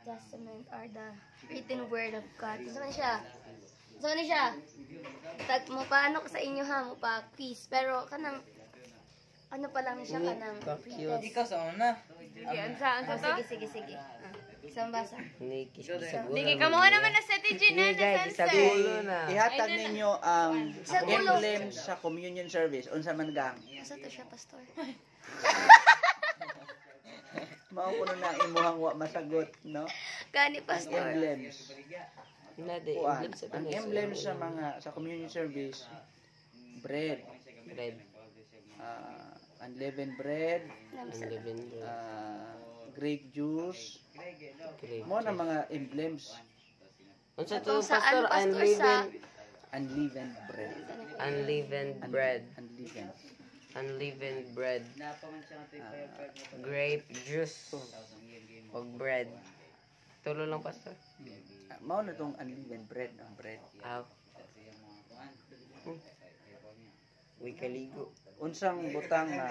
Testament are the written word of God. So siya. Tag mo paano ko sa inyo ha, mo pa quiz. Pero kanang ano pa lang siya kanang pretest. Ikaw sa una. Sige. Isang basa. Niki, kamuha naman na strategy na na. Ihatag ninyo ang emblem sa communion service. Unsa man gang? Asa to siya, pastor? Mao kuno na imuhang wa masagot, no? Gani, pastor. Emblems. Ang emblem sa mga sa communion service, bread. Unleavened bread, grape juice. Mo na mga emblems. Unsa to, pastor? Unleavened bread. Unleavened bread. Grape juice. Og bread. Tulo lang, pastor. Mao na tong unleavened bread, ang bread. Uy, kaligo. Unsang butang na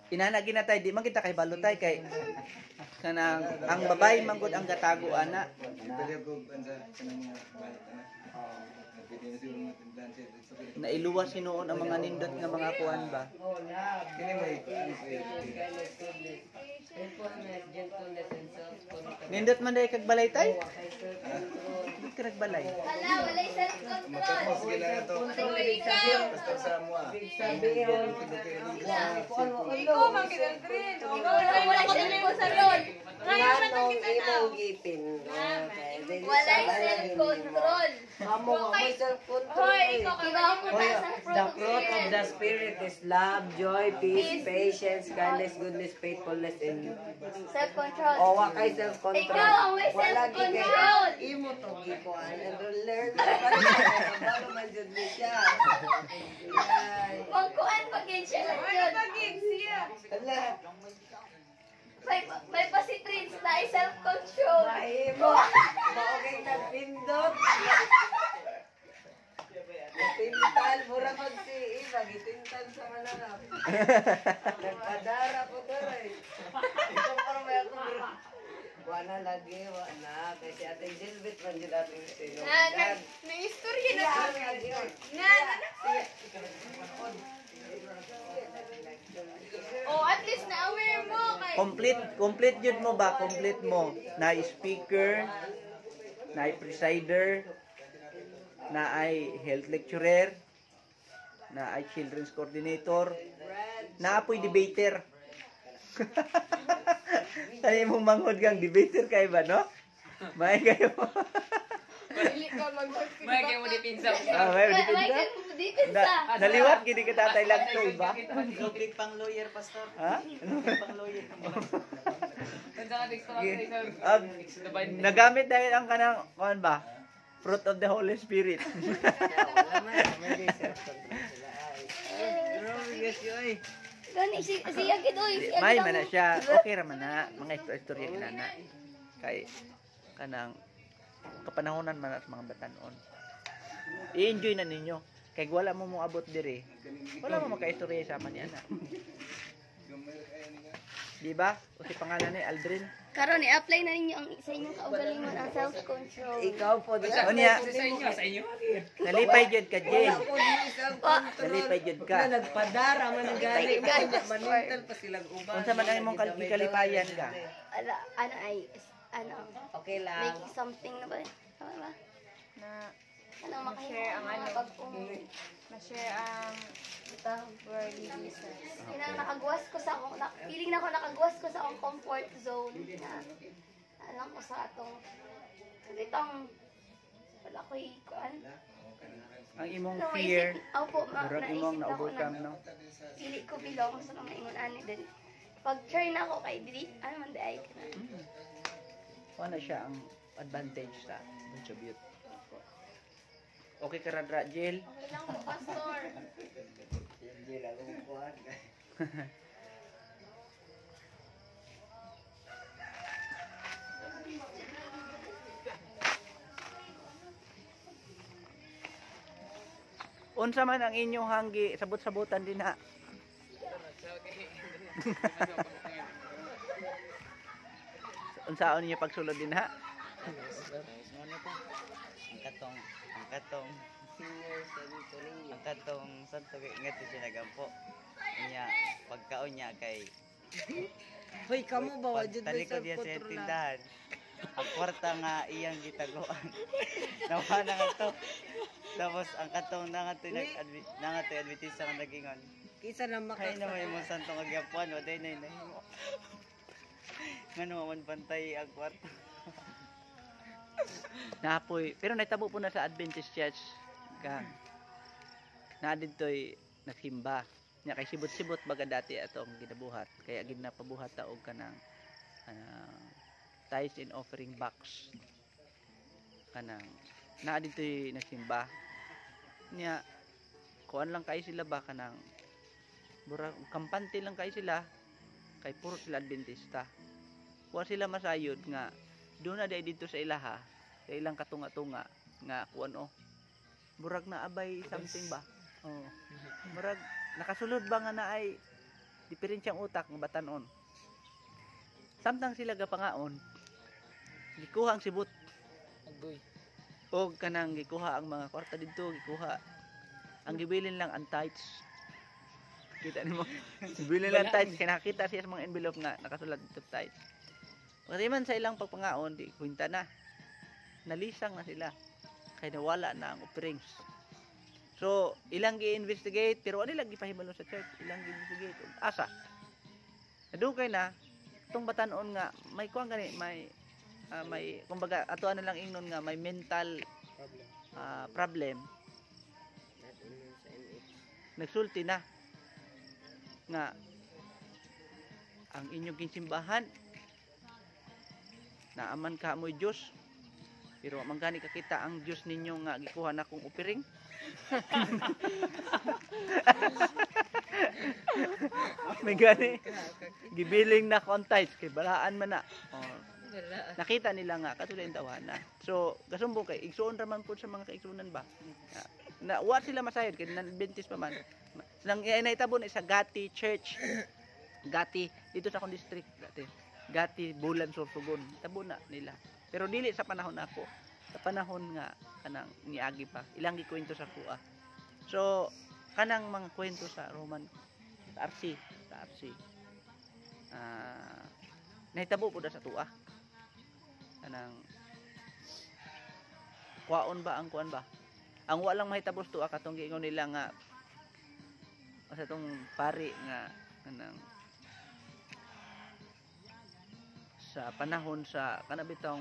inana ginatay di man kita kay balutay kay kanang ang babae manggod ang gatago ana. Nailuwas sinuon ang mga nindot nga mga kuan ba? Nindot man day kag balay tay? Di ka nagbalay. Hala, walay self-control. Pastor Samuel. Ikaw, makita green. Walay self-control. Walay self-control. Hoy, ikaw ka The fruit of the Spirit is love, joy, peace, patience, kindness, goodness, faithfulness, and self-control. wa kay self-control. Ikaw ang may self-control. Imo to gikuan and learn. Ano man jud ni siya. Magkuan pagin siya lang yun. Hala, May pa si Prince na ay self-control. mahimo. Maugay nagpindot. Tintal, mura pag si Iba, gitintal sa mananap. Nagpadara po to rin. Ito parang may ako. Wala lagi, wala. Kasi ating Gilbert, man dyan ating sinundan. May istorya na to. Oh, at least na-aware mo. Complete jud mo ba? Complete mo. Na speaker, na presider, na ay health lecturer, na ay children's coordinator, na apoy debater. Tani mo manghod kang debater kay ba, no? May kayo. May kayo mo dipinsa. May dipinsa. Naliwat gini ka tatay lang to, ba? Big pang lawyer, pastor. Ha? Pang lawyer. Nagamit dahil ang kanang kuan ba? Fruit of the Holy Spirit. Gani, siya gidoy. May man na siya. Okay ra man na. Mga istorya kinana. Kay kanang kapanahonan man at mga batanon. I-enjoy na ninyo. Kay wala mo mo abot diri. Wala mo makaistorya sa man yan. Di ba? O si pangalan ni Aldrin. Karon i-apply na ninyo ang sa inyong kaugalingon ang self-control. Ikaw po, O niya, nalipay jud ka, Jen. Nalipay jud ka. nagpadara man ang gali. Manintal pa silang uban. Kung sa man ang imong kalipayan ka. Okay lang. Making something na ba? Tama ba? Na makashare ang ma-share ang word ni Jesus. Nakagawas ko sa akong, feeling na ako nakagawas ko sa akong comfort zone na alam ko sa atong itong wala ko ikuan. Ang imong fear, Opo, murag imong na-overcome, no? Pili ko bilong sa mga ingon ani din. Pag try na ako kay dili, ano man day ka na. Ano siya ang advantage sa contribute. Okay ka radra, Jill? Okay lang po, pastor. Unsa man ang inyong hanggi, sabot-sabutan din ha. unsaon niya pagsulod din ha? Ang katong santo kay ngati siya nagampo. Niya pagkaon niya kay Hoy, kamo ba wa jud talikod niya sa tindahan. Ang kwarta nga iyang gitaguan. Nawa na nga to. Tapos ang katong nangato advertise sa nagingon. Kisa na Kaya makasa. naman yung santo kagyapuan, waday na inahimo. Nga naman pantay ang kwarta. Napoy, pero naitabo po na sa Adventist Church ka. Na ditoy nagsimba. Nya kay sibot-sibot baga dati atong ginabuhat. Kaya gid napabuhat ta og kanang tithes and offering box. Kanang na ditoy nagsimba. Nya kuan lang kay sila ba kanang burag kampante lang kay sila kay puro sila Adventista. Wa sila masayod nga doon na day dito sa ilaha sa ilang katunga-tunga nga kuan burag na abay something ba burag nakasulod ba nga na ay diferensyang utak nga batanon samtang sila gapangaon gikuha ang sibot og kanang gikuha ang mga kwarta dito gikuha ang gibilin lang ang tithes kita nimo gibilin lang tithes kay nakita siya sa mga envelope nga nakasulat dito tithes pati man sa ilang pagpangaon di kwenta na nalisang na sila kay nawala na ang offerings. So ilang gi-investigate pero ano lang gipahibalo sa church ilang gi-investigate asa nadugay na tong batanon nga may kuan gani may kumbaga ato ano lang ingnon nga may mental problem nagsulti na nga ang inyong ginsimbahan naaman ka mo'y Diyos pero manggani kakita ang Diyos ninyo nga gikuha na kong offering may gani gibiling na contites kay balaan man na nakita nila nga katulad ng tawana so gasumbong kay igsuon raman po sa mga kaigsunan ba na wa sila masayod kay nan-Adventist pa man nang naitabon sa Gati Church Gati dito sa akong district Gati Bulan Sorsogon tabo na nila pero dili sa panahon ako sa panahon nga kanang niagi pa ilang gikwento sa kuha so kanang mga kwento sa Roman sa RC nahitabo po da sa tuwa kanang kuwaon ba ang kuan ba ang walang mahitabo sa tuwa katong giingon nila nga sa tong pari nga kanang sa panahon sa kanabitong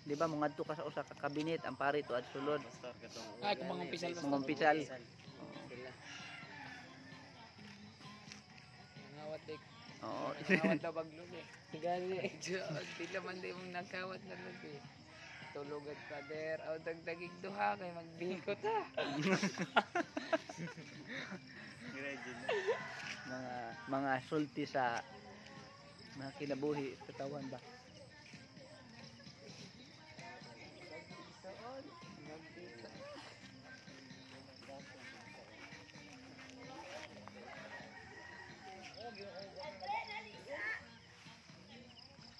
di ba mga ka sa usa ka kabinet ang pari to at sulod Ay, kung mga pisal. mangumpisal Ngawat dik. oo Ngawat daw baglog eh. Gali. Dila man di mong nagkawat na log eh. Tulugad pader. Aw dagdagig duha kay magbikot ha. mga sulti sa mga kinabuhi sa tawan ba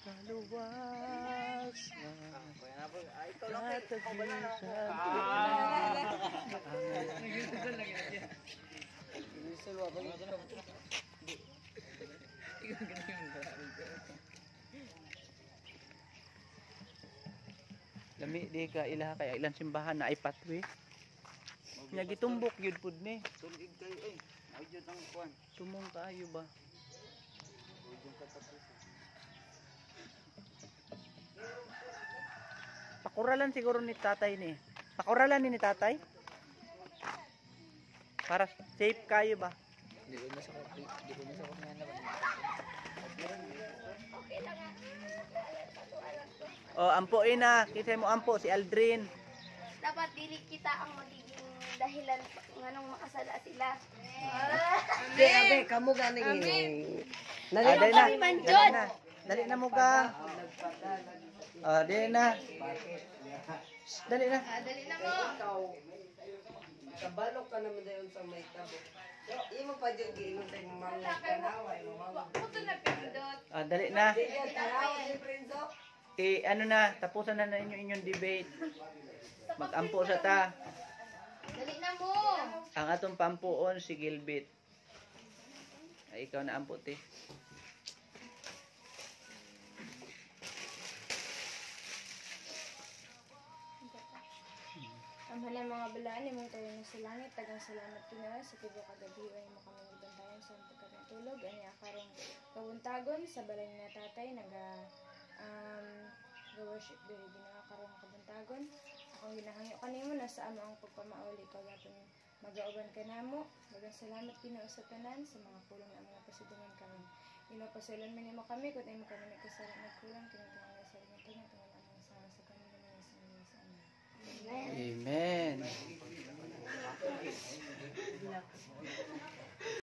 kaluwas lami di ka ilaha kay ilang simbahan na ay pathway nya gitumbok gyud pud ni Tulig kayo ayun ang kuan. tumong kaayo ba pakuralan siguro ni tatay ni pakuralan ni tatay para safe kayo ba Di ko na sa kumain na ba. oh ampuin na kita mo ampo si Aldrin Dapat dili kita ang magiging dahilan nganong makasala sila. Abe, kamo gani ini. dali kami man, Jod. dali na mo ka dali na dali na Dali na mo. Kabalo ka naman dayon sa may tabo. Imo pa jud giingon sa mga kanaway, mga Puto na pindot. Dali na. Sige, taraw si Prinzo. Ano na, tapusan na ninyo inyong debate. Mag-ampo sa ta. Dali na mo. Ang atong pampuon si Gilbit. Ay, ikaw na ampo, te. Ang halay mga balaan, imong tayo na sa langit, tagang salamat Pinoy, sa tibo kagabi, ay mo kami magbantayan sa pagkatang tulog, ani akarong kabuntagon, sa balay na tatay, ga-worship diri ginakaroon kabuntagon. Akong ginahangyo kanimo na sa amo ang pagpamauli, kagapon magauban ka namo, dagang salamat Ginoo sa tanan, sa mga pulong na mga pasidungan kami. Inapasulan man nimo kami, kung tayo mo kami nagkasala nagkulang, tinatawag sa rin ito, tungan ang sama sa kanila na sa mga sa amin. Amen.